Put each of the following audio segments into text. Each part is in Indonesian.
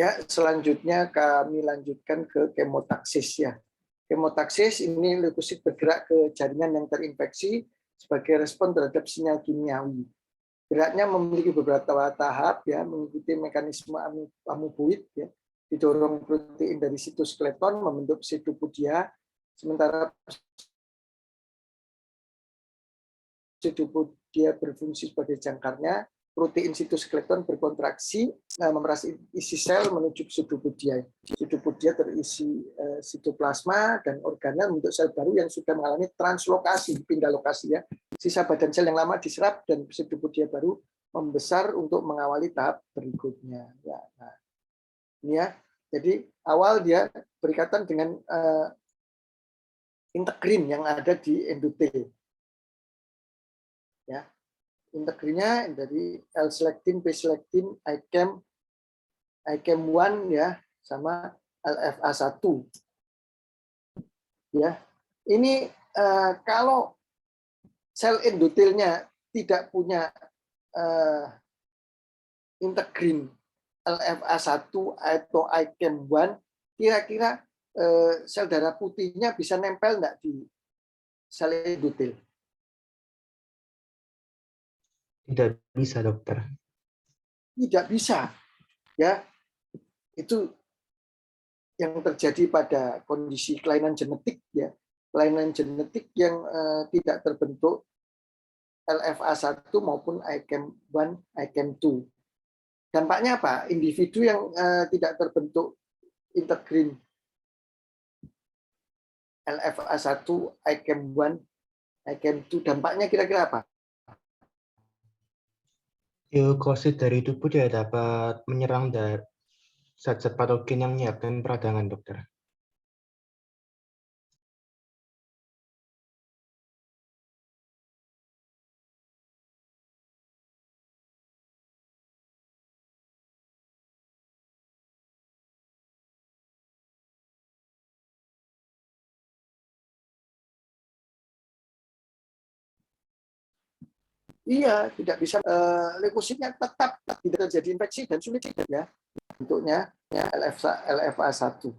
Ya, selanjutnya kami lanjutkan ke kemotaksis ya. Kemotaksis ini leukosit bergerak ke jaringan yang terinfeksi sebagai respon terhadap sinyal kimiawi. Geraknya memiliki beberapa tahap ya, mengikuti mekanisme amoeboid ya. Didorong protein dari sitoskeleton membentuk pseudopodia, sementara pseudopodia berfungsi sebagai jangkarnya. Protein sitoskeleton berkontraksi memeras isi sel menuju pseudopodia. Pseudopodia terisi sitoplasma dan organel membentuk sel baru yang sudah mengalami translokasi, pindah lokasi ya. Sisa badan sel yang lama diserap dan pseudopodia baru membesar untuk mengawali tahap berikutnya. Ya, nah, ini ya. Jadi awal dia berikatan dengan integrin yang ada di endotel. Ya. Integrinnya dari L-selektin, P-selektin, ICAM1 ya, sama LFA1. Ya. Ini kalau sel endotelnya tidak punya integrin LFA1 atau ICAM1, kira-kira sel darah putihnya bisa nempel enggak di sel endotel? Tidak bisa, dokter. Tidak bisa. Ya, itu yang terjadi pada kondisi kelainan genetik ya, kelainan genetik yang tidak terbentuk LFA1 maupun ICAM1, ICAM2. Dampaknya apa? Individu yang tidak terbentuk integrin LFA1, ICAM1, ICAM2, dampaknya kira-kira apa? Leukosit dari tubuh tidak dapat menyerang zat-zat patogen yang menyiapkan peradangan, dokter. Iya, tidak bisa. Leukositnya tetap tidak terjadi infeksi dan sulit ya bentuknya ya, LFA1.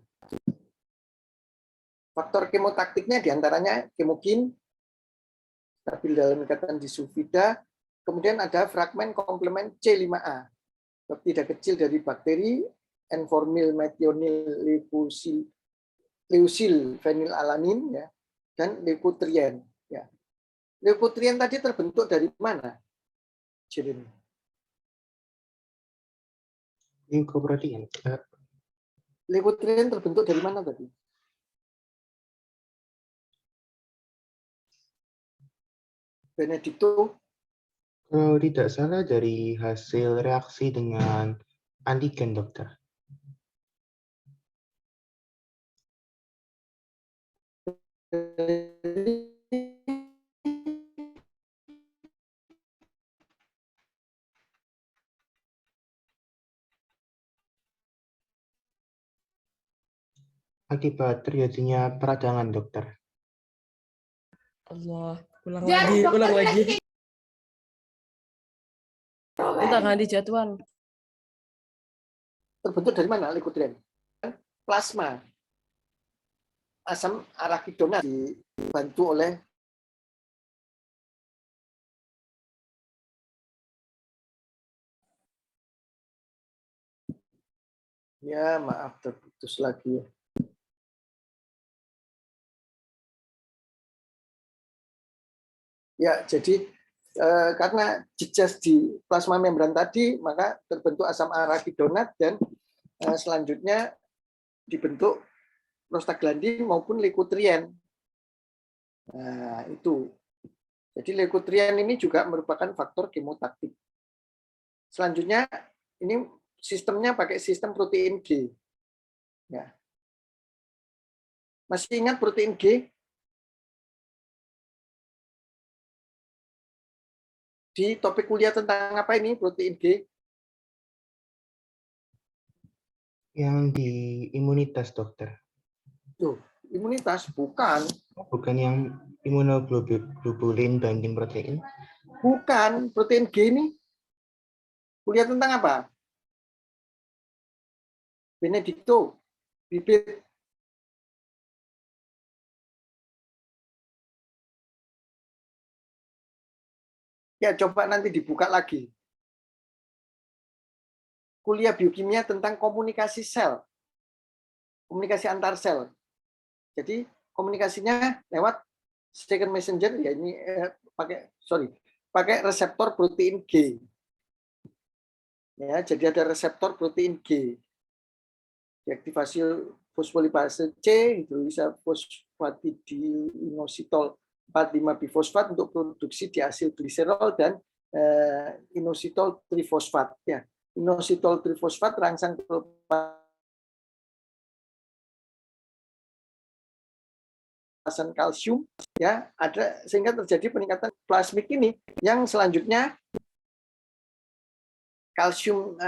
Faktor kemotaktiknya diantaranya kemokin, stabil dalam ikatan disulfida, kemudian ada fragmen komplement C5A, tidak kecil dari bakteri, N-formyl metionil leucil fenilalanin ya, dan leukotrien. Ya. Leukotrien tadi terbentuk dari mana? Jeremy? Leukoprotein. Leukotrien terbentuk dari mana tadi? Benedicto? Kalau tidak salah dari hasil reaksi dengan antigen, dokter. Akibat terjadinya peradangan, dokter. Allah, ulang lagi. Bentar, nggak di jadwal. Terbentuk dari mana leukotrien? Plasma. Asam arachidonat dibantu oleh ya maaf terputus lagi ya. Ya, jadi karena jejas di plasma membran tadi, maka terbentuk asam arachidonat dan selanjutnya dibentuk prostaglandin maupun leukotrien. Nah, itu. Jadi leukotrien ini juga merupakan faktor kemotaktik. Selanjutnya, ini sistemnya pakai sistem protein G. Ya. Masih ingat protein G? Di topik kuliah tentang apa ini protein G? Yang di imunitas, dokter. Tuh, imunitas bukan. Bukan yang imunoglobulin banding protein. Bukan, protein G ini kuliah tentang apa? Benedicto, bibit. Ya, coba nanti dibuka lagi. Kuliah biokimia tentang komunikasi sel. Komunikasi antar sel. Jadi komunikasinya lewat second messenger, ya ini pakai reseptor protein G. Ya, jadi ada reseptor protein G. Deaktivasi fosfolipase C, hidrolisa fosfatidininositol 45-bifosfat untuk produksi diasil gliserol dan inositol trifosfat. Ya, inositol trifosfat rangsang pelepasan kalsium, ya ada sehingga terjadi peningkatan plasmik ini yang selanjutnya kalsium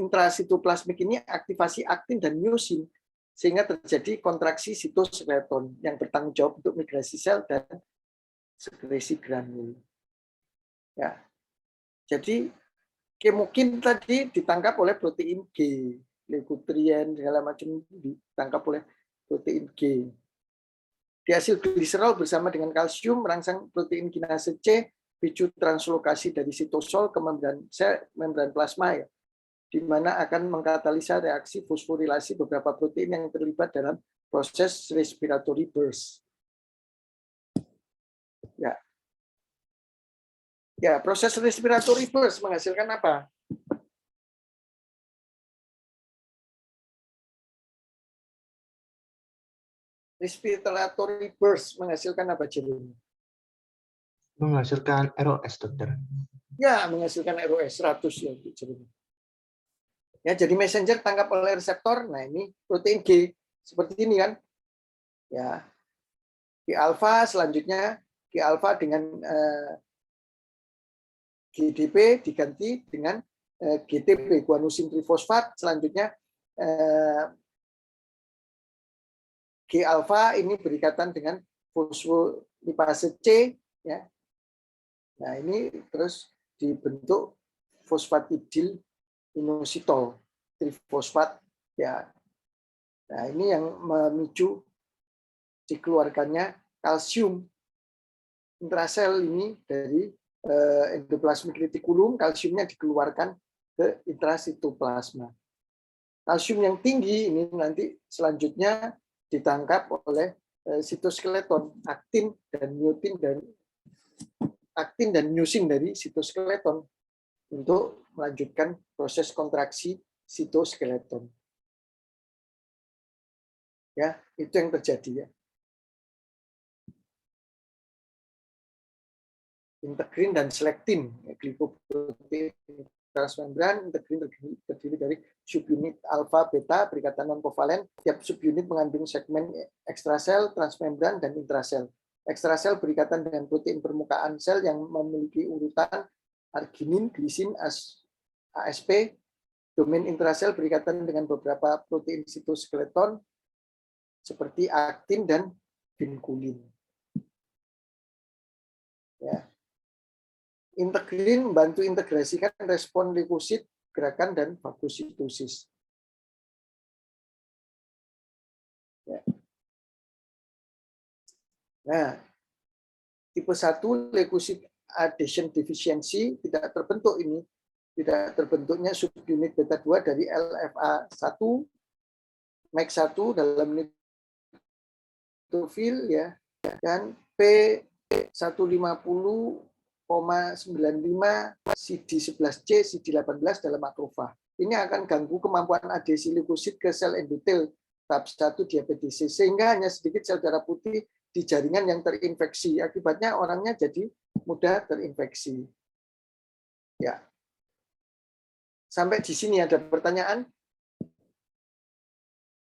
intrasitoplasmik ini aktivasi aktin dan myosin sehingga terjadi kontraksi sitoskeleton yang bertanggung jawab untuk migrasi sel dan sekresi granul. Ya. Jadi kemokin tadi ditangkap oleh protein G, leukotrien segala macam ditangkap oleh protein G. Diasil gliserol bersama dengan kalsium merangsang protein kinase C, picu translokasi dari sitosol ke membran plasma, ya, di mana akan mengkatalisa reaksi fosforilasi beberapa protein yang terlibat dalam proses respiratory burst. Ya, proses respiratory burst menghasilkan apa? Respiratory burst menghasilkan apa, Jeremy? Menghasilkan ROS, dokter. Ya, menghasilkan ROS 100 ya, Jeremy. Ya, jadi messenger tangkap oleh reseptor. Nah, ini protein G seperti ini kan. Ya. G alfa selanjutnya G alfa dengan GDP diganti dengan GTP, guanosin trifosfat. Selanjutnya G alfa ini berikatan dengan fosfolipase C, ya. Nah, ini terus dibentuk fosfatidil inositol trifosfat, ya. Nah, ini yang memicu dikeluarkannya kalsium intrasel ini dari endoplasmik retikulum, kalsiumnya dikeluarkan ke intrasitoplasma. Kalsium yang tinggi ini nanti selanjutnya ditangkap oleh sitoskeleton, aktin dan myosin dari sitoskeleton untuk melanjutkan proses kontraksi sitoskeleton. Ya, itu yang terjadi, ya. Integrin dan selektin, glikoprotein transmembran. Integrin terdiri dari subunit alfa beta berikatan non kovalen. Tiap subunit mengandung segmen ekstrasel, transmembran, dan intrasel. Ekstrasel berikatan dengan protein permukaan sel yang memiliki urutan arginin, glisin, ASP. Domain intrasel berikatan dengan beberapa protein sitoskeleton seperti aktin dan vinkulin. Ya. Integrin membantu integrasikan respon leukosit, gerakan, dan fagositosis. Ya. Nah, tipe 1 leukosit adhesion deficiency tidak terbentuk ini. Tidak terbentuknya subunit beta 2 dari LFA1, MEC1 dalam neutrofil, ya, dan P150,95 CD11C, CD18 dalam makrofag. Ini akan ganggu kemampuan adhesi leukosit ke sel endotel tahap 1 diabetes, sehingga hanya sedikit sel darah putih di jaringan yang terinfeksi. Akibatnya orangnya jadi mudah terinfeksi. Ya. Sampai di sini ada pertanyaan?